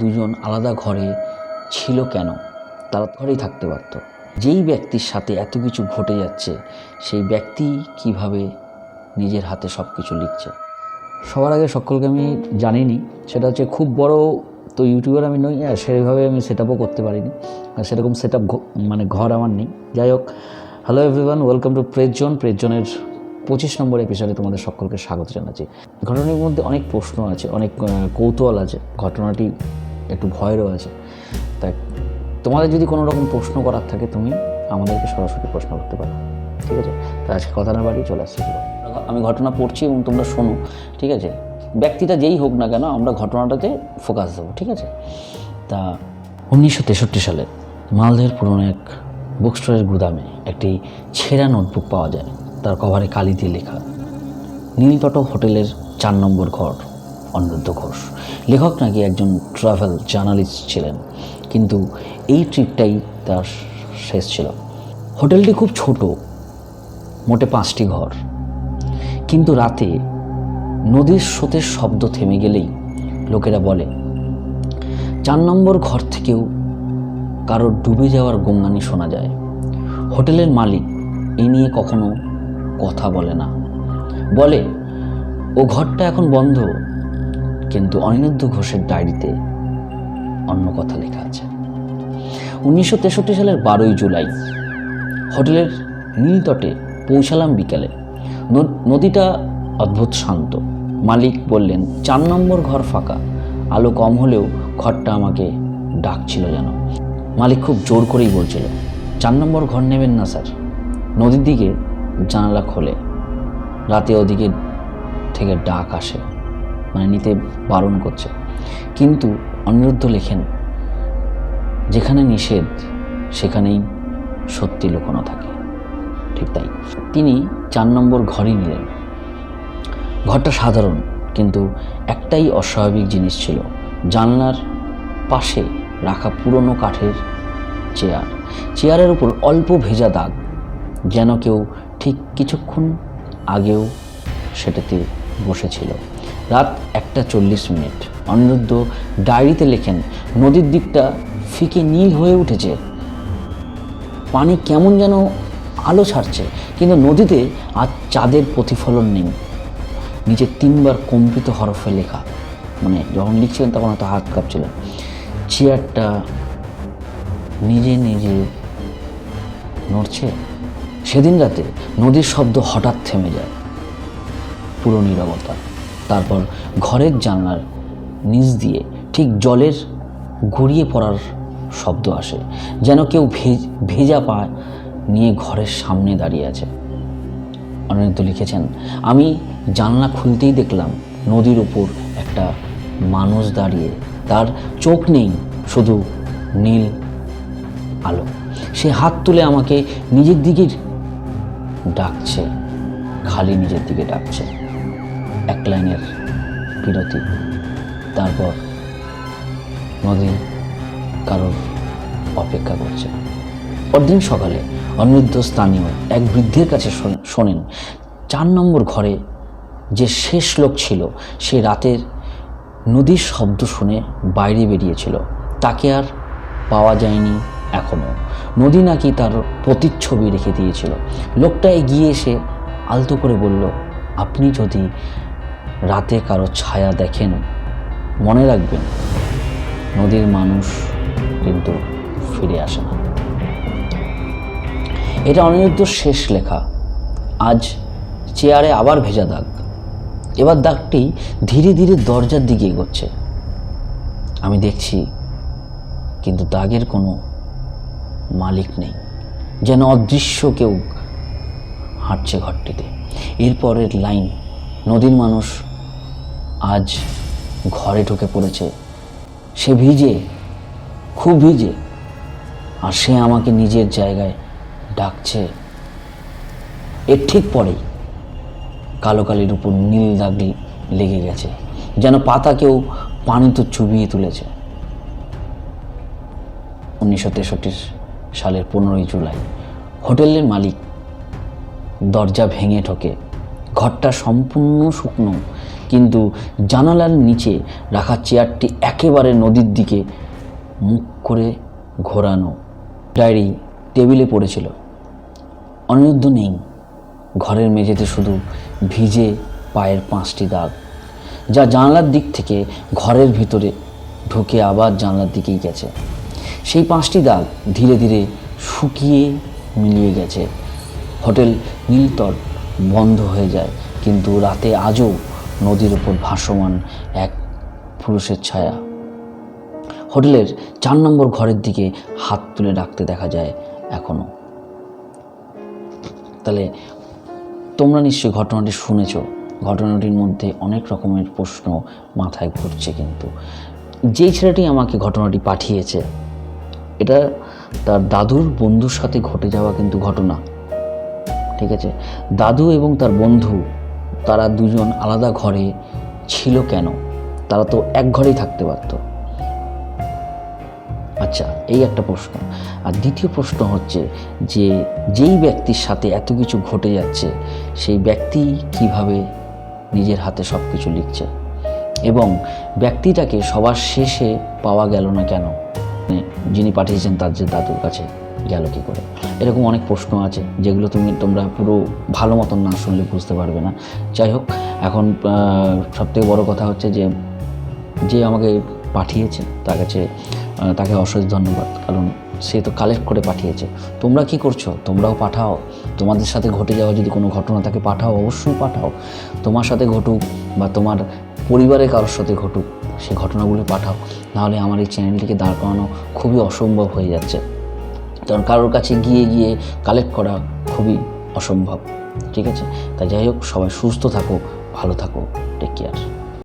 দুজন আলাদা ঘরে ছিল কেন? তারা ঘরেই থাকতে পারত। যেই ব্যক্তির সাথে এত কিছু ঘটে যাচ্ছে সেই ব্যক্তি কিভাবে নিজের হাতে সব কিছু লিখছে। সবার আগে সকলকে আমি জানিনি, সেটা হচ্ছে খুব বড় তো ইউটিউবার আমি নই, আর সেইভাবে আমি সেট আপও করতে পারিনি, আর সেরকম সেট আপ মানে ঘর আমার নেই। যাই হোক, হ্যালো এভরিওয়ান, ওয়েলকাম টু প্রেজজন। 25 নম্বর এপিসোডে তোমাদের সকলকে স্বাগত জানাচ্ছি। ঘটনার মধ্যে অনেক প্রশ্ন আছে, অনেক কৌতূহল আছে, ঘটনাটি একটু ভয়েরও আছে। তাই তোমাদের যদি কোনো রকম প্রশ্ন করার থাকে তুমি আমাদেরকে সরাসরি প্রশ্ন করতে পারো, ঠিক আছে? তা আজকে কথা না বাড়িয়ে চলে আসছি। আমি ঘটনা পড়ছি এবং তোমরা শোনো, ঠিক আছে? ব্যক্তিটা যেই হোক না কেন, আমরা ঘটনাটাতে ফোকাস দেবো, ঠিক আছে? তা 1963 সালে মালদহের পুরনো এক বুক স্টোরের গুদামে একটি ছেঁড়া নোটবুক পাওয়া যায়। তার কভারে কালি দিয়ে লেখা নীলতট হোটেলের 4 নম্বর ঘর, অনিরুদ্ধ ঘোষ। লেখক নাকি একজন ট্রাভেল জার্নালিস্ট ছিলেন, কিন্তু এই ট্রিপটাই তার শেষ ছিল। হোটেলটি খুব ছোট, মোটে 5টি ঘর, কিন্তু রাতে নদীর স্রোতের শব্দ থেমে গেলেই লোকেরা বলে 4 নম্বর ঘর থেকেও কারোর ডুবে যাওয়ার গোঙানি শোনা যায়। হোটেলের মালিক এই নিয়ে কখনো কথা বলে না, বলে ও ঘরটা এখন বন্ধ, কিন্তু অনিরুদ্ধ ঘোষের ডায়েরিতে অন্য কথা লেখা আছে। 1963 সালের 12ই জুলাই হোটেলের নীলতটে পৌঁছালাম বিকেলে। নদীটা অদ্ভুত শান্ত। মালিক বললেন 4 নম্বর ঘর ফাঁকা। আলো কম হলেও ঘরটা আমাকে ডাকছিল যেন। মালিক খুব জোর করেই বলছিল 4 নম্বর ঘর নেবেন না স্যার। নদীর দিকে জানালা খোলে, রাতে ওদিকে থেকে ডাক আসে, মানে নিতে বারণ করছে। কিন্তু অনিরুদ্ধ লেখেন যেখানে নিষেধ সেখানেই সত্যি লুকোনো থাকে। ঠিক তাই, তিনি 4 নম্বর ঘরই নিলেন। ঘরটা সাধারণ, কিন্তু একটাই অস্বাভাবিক জিনিস ছিল, জানলার পাশে রাখা পুরনো কাঠের চেয়ারের উপর অল্প ভেজা দাগ, যেন কেউ ঠিক কিছুক্ষণ আগেও সেটাতে বসেছিল। রাত 1:40। অনিরুদ্ধ ডায়েরিতে লেখেন নদীর দিকটা ফিকে নীল হয়ে উঠেছে, পানি কেমন যেন আলো ছাড়ছে, কিন্তু নদীতে আর চাঁদের প্রতিফলন নেই। নিচে 3বার কম্পিত হরফে লেখা, মানে যখন লিখছিলেন তখন হয়তো হাত কাঁপছিল। চেয়ারটা নিজে নিজে নড়ছে। সেদিন রাতে নদীর শব্দ হঠাৎ থেমে যায়, পুরো নীরবতা। তারপর ঘরের জানলার নিচ দিয়ে ঠিক জলের গড়িয়ে পড়ার শব্দ আসে, যেন কেউ ভেজা পা নিয়ে ঘরের সামনে দাঁড়িয়ে আছে। অনিরুদ্ধ লিখেছেন আমি জানলা খুলতেই দেখলাম নদীর উপর একটা মানুষ দাঁড়িয়ে, তার চোখ নেই, শুধু নীল আলো। সে হাত তুলে আমাকে নিজের দিকে ডাকছে, খালি নিজের দিকে ডাকছে। 1 লাইনের বিরতি, তারপর নদী কারোর অপেক্ষা করছে। পরদিন সকালে অনিরুদ্ধ স্থানীয় এক বৃদ্ধের কাছে শোনেন 4 নম্বর ঘরে যে শেষ লোক ছিল সে রাতের নদীর শব্দ শুনে বাইরে বেরিয়েছিল। তাকে আর পাওয়া যায়নি এখনো। নদী নাকি তার প্রতিচ্ছবি রেখে দিয়েছিল। লোকটা এগিয়ে এসে আলতো করে বলল, আপনি যদি রাতে কারো ছায়া দেখেন মনে রাখবেন নদীর মানুষ কিন্তু ফিরে আসে না। এটা অনিরুদ্ধর শেষ লেখা। আজ চেয়ারে আবার ভেজা দাগ। এবার দাগটি ধীরে ধীরে দরজার দিকে এগোচ্ছে। আমি দেখছি, কিন্তু দাগের কোনো মালিক নেই, যেন অদৃশ্য কেউ হাঁটছে ঘরটিতে। এরপরের লাইন, নদীর মানুষ আজ ঘরে ঢুকে পড়েছে। সে ভিজে, খুব ভিজে, আর সে আমাকে নিজের জায়গায় ডাকছে। এর ঠিক পরেই কালো কালির উপর নীল দাগ লেগে গেছে, যেন পাতা কেউ পানিতে চুবিয়ে তুলেছে। 1963 সালের 15ই জুলাই হোটেলের মালিক দরজা ভেঙে ঢোকে। ঘরটা সম্পূর্ণ শুকনো, কিন্তু জানালার নিচে রাখা চেয়ারটি একেবারে নদীর দিকে মুখ করে ঘোরানো। ডায়েরি টেবিলে পড়েছিল। অনিরুদ্ধ নেই। ঘরের মেঝেতে শুধু ভিজে পায়ের 5টি দাগ, যা জানলার দিক থেকে ঘরের ভিতরে ঢুকে আবার জানলার দিকেই গেছে। সেই 5টি দাগ ধীরে ধীরে শুকিয়ে মিলিয়ে গেছে। হোটেল নীলতট বন্ধ হয়ে যায়, কিন্তু রাতে আজও নদীর ওপর ভাসমান এক পুরুষের ছায়া। হোটেলের 4 নম্বর ঘরের দিকে হাত তুলে ডাকতে দেখা যায় এখনো। তাহলে তোমরা নিশ্চয়ই ঘটনাটি শুনেছ। ঘটনাটির মধ্যে অনেক রকমের প্রশ্ন মাথায় ঘুরছে, কিন্তু যেই ছেলেটি আমাকে ঘটনাটি পাঠিয়েছে, এটা তার দাদুর বন্ধুর সাথে ঘটে যাওয়া কিন্তু ঘটনা। ঠিক আছে, দাদু এবং তার বন্ধু তারা দুজন আলাদা ঘরে ছিল কেন? তারা তো এক ঘরেই থাকতে পারত। আচ্ছা, এই একটা প্রশ্ন। আর দ্বিতীয় প্রশ্ন হচ্ছে যে যেই ব্যক্তির সাথে এত কিছু ঘটে যাচ্ছে, সেই ব্যক্তি কিভাবে নিজের হাতে সব কিছু লিখছে, এবং ব্যক্তিটাকে সবার শেষে পাওয়া গেল না কেন? যিনি পাঠিয়েছেন তার যে দাদুর কাছে গেল কী করে? এরকম অনেক প্রশ্ন আছে যেগুলো তোমরা পুরো ভালো মতন না শুনলে বুঝতে পারবে না। যাই হোক, এখন সবথেকে বড় কথা হচ্ছে যে আমাকে পাঠিয়েছে তাকে অশেষ ধন্যবাদ, কারণ সে তো কালেক্ট করে পাঠিয়েছে। তোমরা কি করছো? তোমরাও পাঠাও। তোমাদের সাথে ঘটে যাওয়া যদি কোনো ঘটনা থাকে পাঠাও, অবশ্যই পাঠাও। তোমার সাথে ঘটুক বা তোমার পরিবারের কারোর সাথে ঘটুক, সেই ঘটনাগুলো পাঠাও। নাহলে আমার এই চ্যানেলটিকে দাঁড় করানো খুবই অসম্ভব হয়ে যাচ্ছে, কারণ কারোর কাছে গিয়ে কালেক্ট করা খুবই অসম্ভব। ঠিক আছে, তাই যাই হোক, সবাই সুস্থ থাকো, ভালো থাকো, টেক কেয়ার।